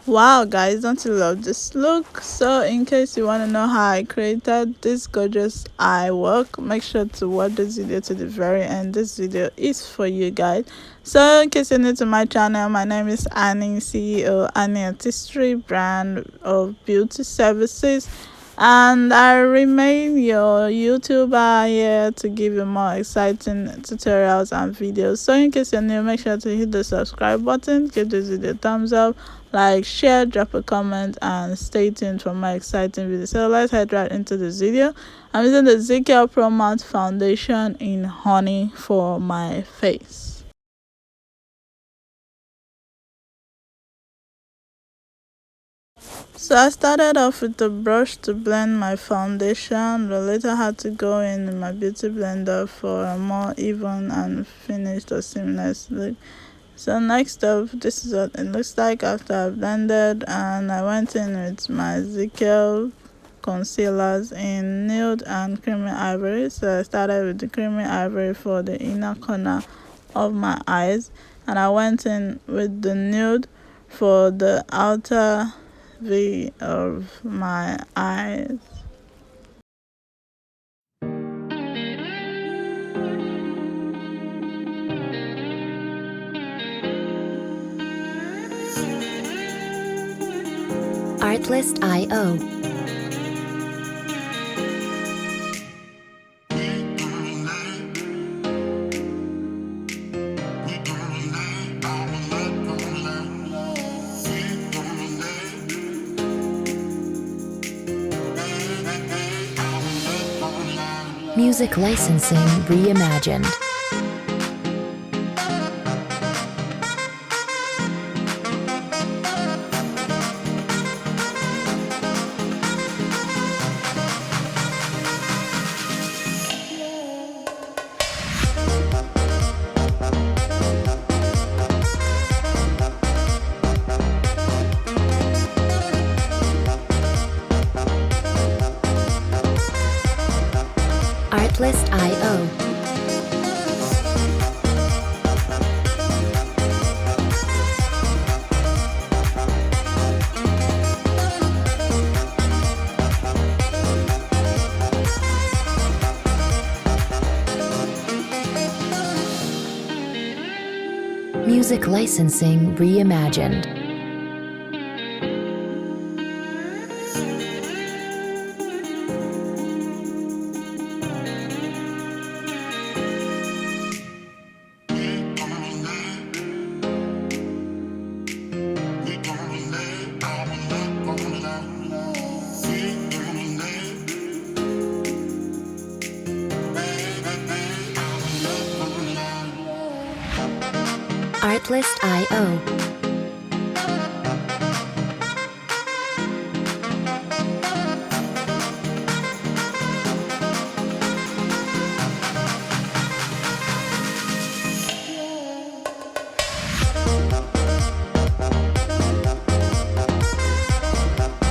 Wow, guys, don't you love this look? So in case you want to know how I created this gorgeous eye work, make sure to watch this video to the very end. This video is for you guys. So in case you're new to my channel, my name is Annie, CEO Annie Artistry, brand of beauty services, and I remain your YouTuber here to give you more exciting tutorials and videos. So in case you're new, make sure to hit the subscribe button, give this video a thumbs up, like, share, drop a comment, and stay tuned for more exciting videos. So let's head right into this video. I'm using the Zikel Promatte foundation in honey for my face. So I started off with the brush to blend my foundation, but later had to go in my beauty blender for a more even and finished or seamless look. So next up, this is what it looks like after I blended, and I went in with my zikel concealers in nude and creamy ivory. So I started with the creamy ivory for the inner corner of my eyes, and I went in with the nude for the outer V of my eyes. Artlist.io. Music licensing reimagined. Artlist.io. Music licensing reimagined. Artlist.io.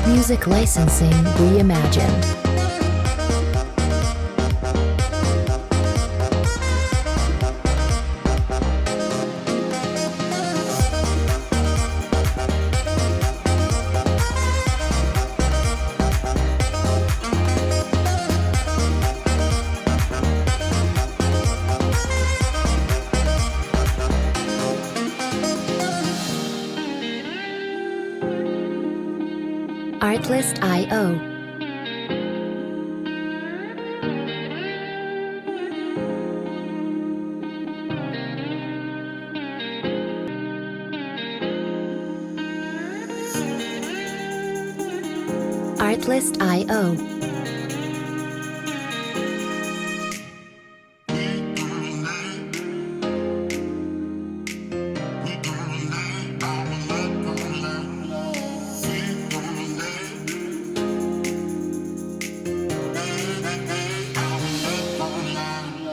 Music licensing reimagined. Artlist.io. Artlist.io.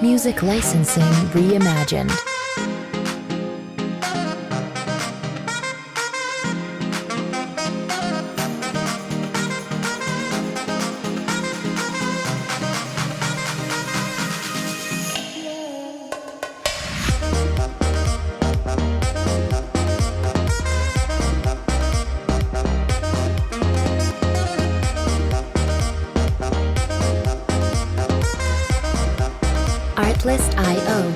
Music licensing reimagined. Artlist.io.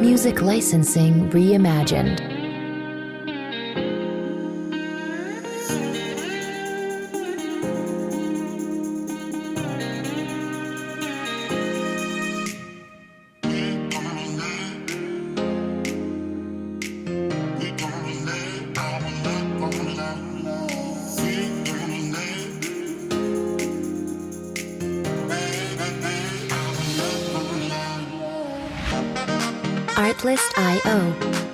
Music licensing reimagined. Artlist.io.